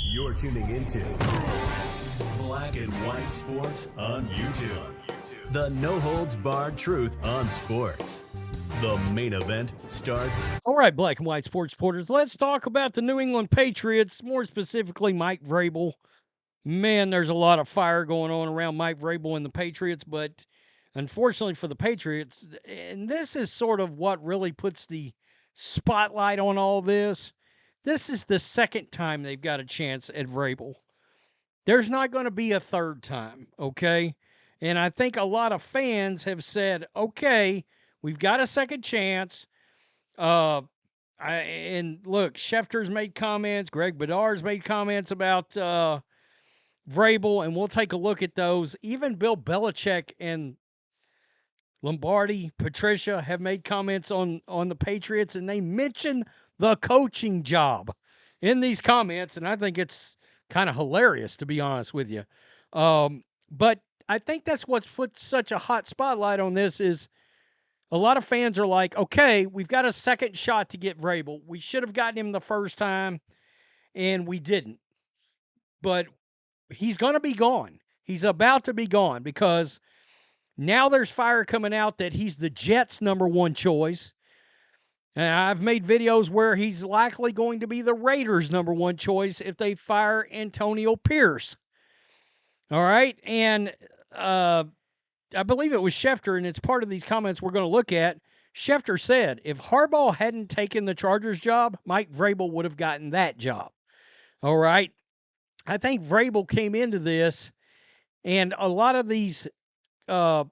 You're tuning into Black and White Sports on YouTube. The no-holds-barred truth on sports. The main event starts. All right, Black and White Sports supporters, let's talk about the New England Patriots, more specifically Mike Vrabel. Man, there's a lot of fire going on around Mike Vrabel and the Patriots, but unfortunately for the Patriots, and this is sort of what really puts the spotlight on all this, this is the second time they've got a chance at Vrabel. There's not going to be a third time, okay? And I think a lot of fans have said, okay, we've got a second chance. And look, Schefter's made comments. Greg Bedard's made comments about Vrabel, and we'll take a look at those. Even Bill Belichick and Lombardi, Patricia have made comments on the Patriots, and they mention the coaching job in these comments, and I think it's kind of hilarious, to be honest with you. But I think that's what's put such a hot spotlight on this is a lot of fans are like, okay, we've got a second shot to get Vrabel. We should have gotten him the first time, and we didn't. But he's going to be gone. He's about to be gone because now there's fire coming out that he's the Jets' number one choice. And I've made videos where he's likely going to be the Raiders' number one choice if they fire Antonio Pierce. All right. And I believe it was Schefter, and it's part of these comments we're going to look at. Schefter said, if Harbaugh hadn't taken the Chargers job, Mike Vrabel would have gotten that job. All right. I think Vrabel came into this, and a lot of these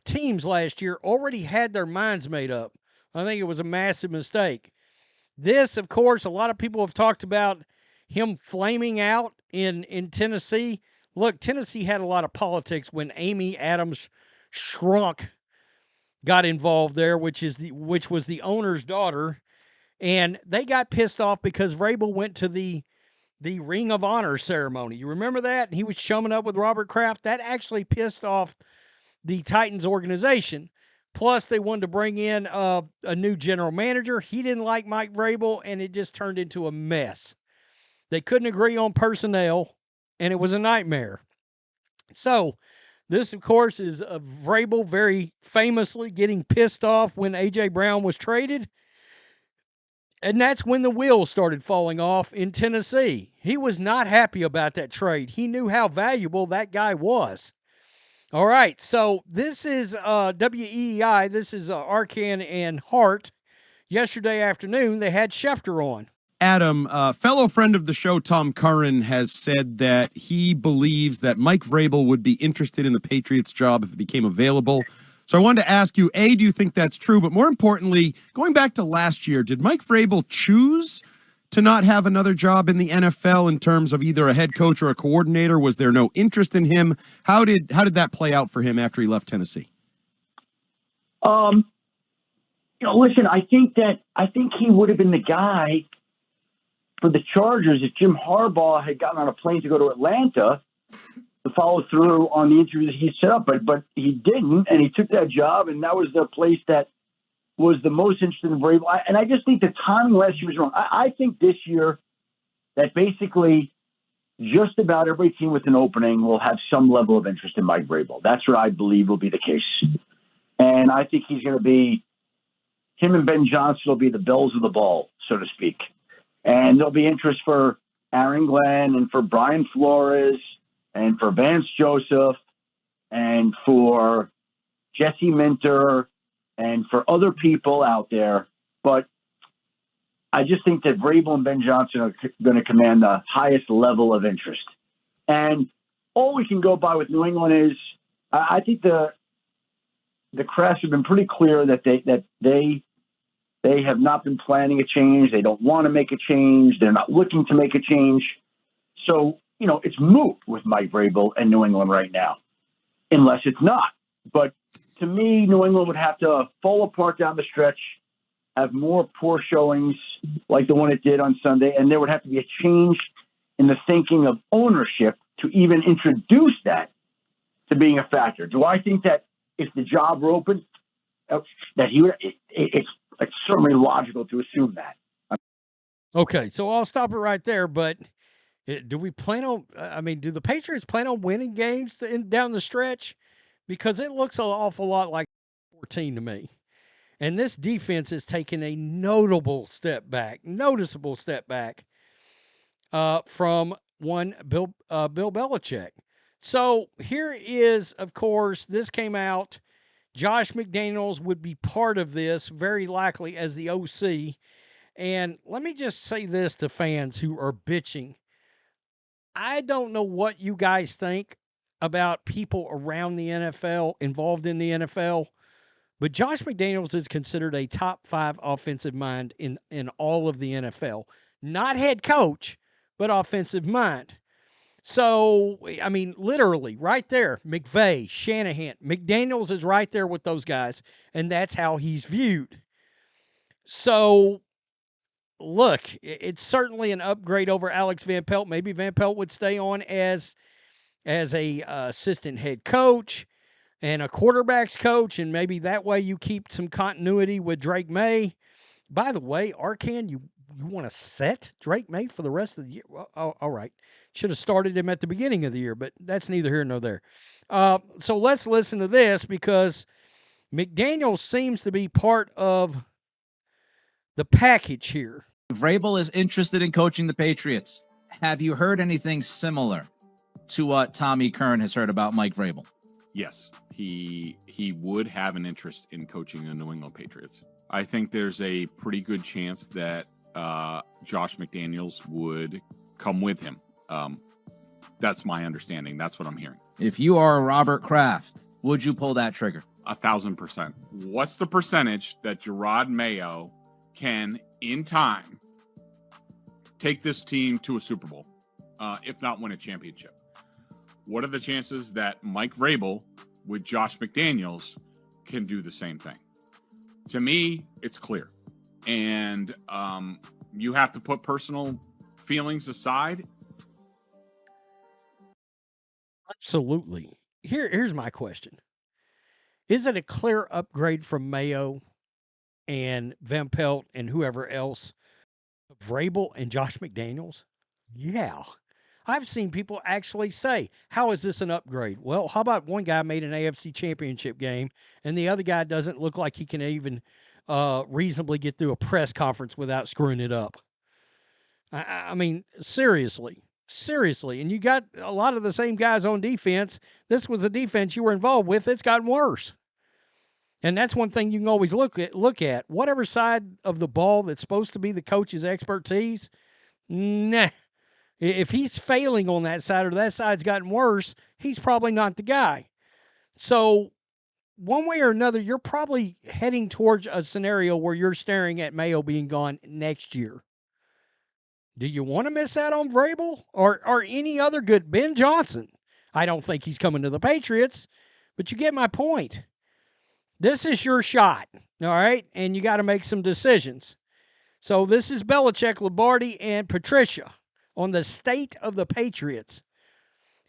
teams last year already had their minds made up. I think it was a massive mistake. This, of course, a lot of people have talked about him flaming out in Tennessee. Look, Tennessee had a lot of politics when Amy Adams Shrunk got involved there, which was the owner's daughter, and they got pissed off because Vrabel went to the Ring of Honor ceremony. You remember that? He was chumming up with Robert Kraft. That actually pissed off the Titans organization. Plus, they wanted to bring in a new general manager. He didn't like Mike Vrabel, and it just turned into a mess. They couldn't agree on personnel, and it was a nightmare. So, this, of course, is Vrabel very famously getting pissed off when A.J. Brown was traded. And that's when the wheels started falling off in Tennessee. He was not happy about that trade. He knew how valuable that guy was. All right, so this is WEEI. This is Arcan and Hart. Yesterday afternoon, they had Schefter on. Adam, fellow friend of the show, Tom Curran, has said that he believes that Mike Vrabel would be interested in the Patriots job if it became available. So I wanted to ask you, A, do you think that's true? But more importantly, going back to last year, did Mike Vrabel choose to not have another job in the NFL in terms of either a head coach or a coordinator? Was there no interest in him? How did that play out for him after he left Tennessee? Listen, I think he would have been the guy for the Chargers if Jim Harbaugh had gotten on a plane to go to Atlanta to follow through on the interview that he set up, but he didn't, and he took that job, and that was the place that was the most interested in Vrabel. And I just think the timing last year was wrong. I think this year that basically just about every team with an opening will have some level of interest in Mike Vrabel. That's what I believe will be the case. And I think he's going to be – him and Ben Johnson will be the bells of the ball, so to speak. And there'll be interest for Aaron Glenn and for Brian Flores and for Vance Joseph and for Jesse Minter and for other people out there. But I just think that Vrabel and Ben Johnson are going to command the highest level of interest. And all we can go by with New England is I think the Crafts have been pretty clear that they have not been planning a change. They don't want to make a change. They're not looking to make a change. So, it's moot with Mike Vrabel and New England right now, unless it's not. But to me, New England would have to fall apart down the stretch, have more poor showings like the one it did on Sunday, and there would have to be a change in the thinking of ownership to even introduce that to being a factor. Do I think that if the job were open, that he would? It's certainly logical to assume that. Okay, so I'll stop it right there. But do we plan on? I mean, do the Patriots plan on winning games down the stretch? Because it looks an awful lot like 14 to me. And this defense has taken a noticeable step back from one Bill Belichick. So here is, of course, this came out. Josh McDaniels would be part of this, very likely as the OC. And let me just say this to fans who are bitching. I don't know what you guys think about people around the NFL, involved in the NFL, but Josh McDaniels is considered a top 5 offensive mind in all of the NFL. Not head coach, but offensive mind. So, I mean, literally right there, McVay, Shanahan, McDaniels is right there with those guys, and that's how he's viewed. So, look, it's certainly an upgrade over Alex Van Pelt. Maybe Van Pelt would stay on as a assistant head coach and a quarterback's coach, and maybe that way you keep some continuity with Drake May. By the way, Arcan, you want to set Drake May for the rest of the year? Well, all right. Should have started him at the beginning of the year, but that's neither here nor there. So let's listen to this because McDaniel seems to be part of the package here. Vrabel is interested in coaching the Patriots. Have you heard anything similar to what Tommy Kern has heard about Mike Vrabel? Yes, he would have an interest in coaching the New England Patriots. I think there's a pretty good chance that Josh McDaniels would come with him. That's my understanding. That's what I'm hearing. If you are Robert Kraft, would you pull that trigger? 1,000%. What's the percentage that Jerod Mayo can, in time, take this team to a Super Bowl, if not win a championship? What are the chances that Mike Vrabel with Josh McDaniels can do the same thing? To me, it's clear. And you have to put personal feelings aside. Absolutely. Here's my question. Is it a clear upgrade from Mayo and Van Pelt and whoever else, Vrabel and Josh McDaniels? Yeah. I've seen people actually say, how is this an upgrade? Well, how about one guy made an AFC championship game and the other guy doesn't look like he can even reasonably get through a press conference without screwing it up? I mean, seriously. And you got a lot of the same guys on defense. This was a defense you were involved with. It's gotten worse. And that's one thing you can always look at. Whatever side of the ball that's supposed to be the coach's expertise, nah. If he's failing on that side or that side's gotten worse, he's probably not the guy. So one way or another, you're probably heading towards a scenario where you're staring at Mayo being gone next year. Do you want to miss out on Vrabel or any other good? Ben Johnson? I don't think he's coming to the Patriots, but you get my point. This is your shot, all right? And you got to make some decisions. So this is Belichick, Lombardi, and Patricia on the state of the Patriots.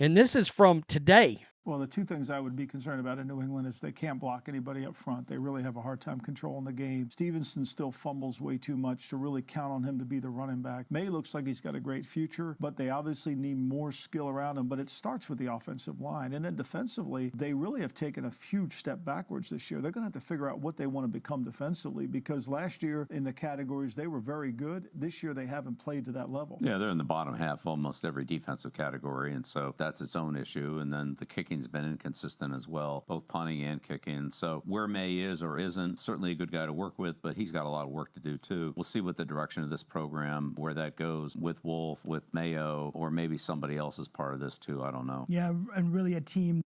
And this is from today. Well, the two things I would be concerned about in New England is they can't block anybody up front. They really have a hard time controlling the game. Stevenson still fumbles way too much to really count on him to be the running back. May looks like he's got a great future, but they obviously need more skill around him. But it starts with the offensive line. And then defensively, they really have taken a huge step backwards this year. They're going to have to figure out what they want to become defensively because last year in the categories, they were very good. This year, they haven't played to that level. Yeah, they're in the bottom half almost every defensive category, and so that's its own issue. And then the kicking's been inconsistent as well, both punting and kicking. So where May is or isn't, certainly a good guy to work with, but he's got a lot of work to do too. We'll see what the direction of this program, where that goes with Wolf, with Mayo, or maybe somebody else is part of this too. I don't know. Yeah, and really a team.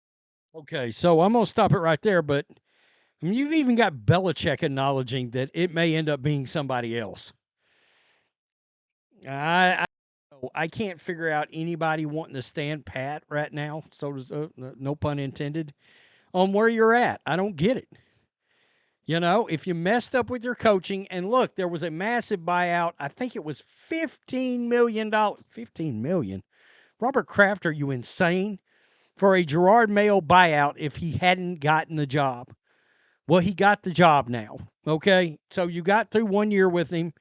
Okay, so I'm going to stop it right there, but I mean, you've even got Belichick acknowledging that it may end up being somebody else. I can't figure out anybody wanting to stand pat right now, so no pun intended, on where you're at. I don't get it. You know, if you messed up with your coaching, and look, there was a massive buyout. I think it was $15 million. $15 million? Robert Kraft, are you insane? For a Jerod Mayo buyout if he hadn't gotten the job. Well, he got the job now, okay? So you got through 1 year with him.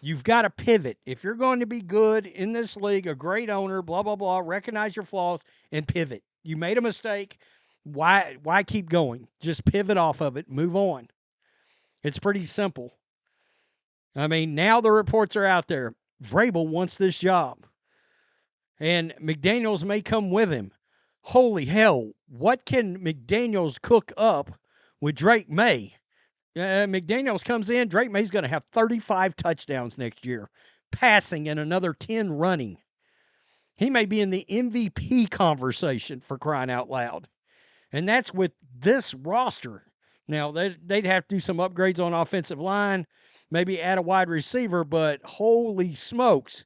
You've got to pivot. If you're going to be good in this league, a great owner, blah, blah, blah, recognize your flaws and pivot. You made a mistake. Why keep going? Just pivot off of it. Move on. It's pretty simple. I mean, now the reports are out there. Vrabel wants this job. And McDaniels may come with him. Holy hell, what can McDaniels cook up with Drake May? McDaniels comes in, Drake May's going to have 35 touchdowns next year, passing and another 10 running. He may be in the MVP conversation, for crying out loud. And that's with this roster. Now, they'd have to do some upgrades on offensive line, maybe add a wide receiver, but holy smokes.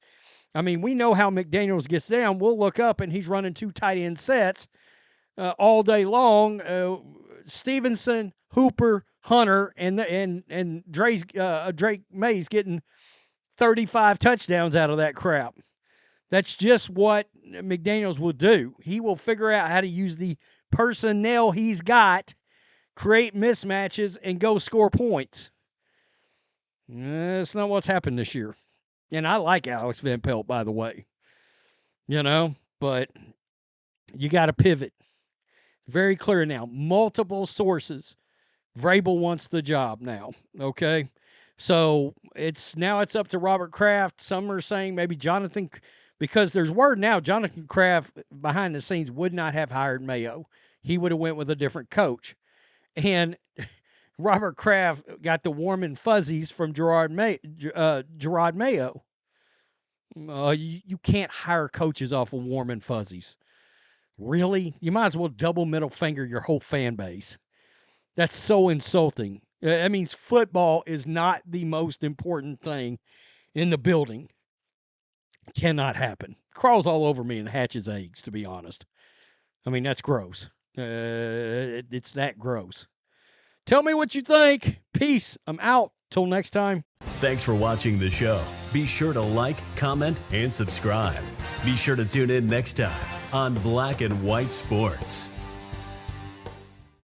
I mean, we know how McDaniels gets down. We'll look up, and he's running 2 tight end sets all day long. Stevenson, Hooper, Hunter, and Drake May's getting 35 touchdowns out of that crap. That's just what McDaniels will do. He will figure out how to use the personnel he's got, create mismatches, and go score points. That's not what's happened this year. And I like Alex Van Pelt, by the way. But you got to pivot. Very clear now. Multiple sources. Vrabel wants the job now, okay? So it's up to Robert Kraft. Some are saying maybe Jonathan, because there's word now Jonathan Kraft behind the scenes would not have hired Mayo. He would have went with a different coach. And Robert Kraft got the warm and fuzzies from Jerod Mayo. You can't hire coaches off of warm and fuzzies. Really? You might as well double middle finger your whole fan base. That's so insulting. That means football is not the most important thing in the building. Cannot happen. Crawls all over me and hatches eggs, to be honest. I mean, that's gross. It's that gross. Tell me what you think. Peace. I'm out. Till next time. Thanks for watching the show. Be sure to like, comment, and subscribe. Be sure to tune in next time on Black and White Sports.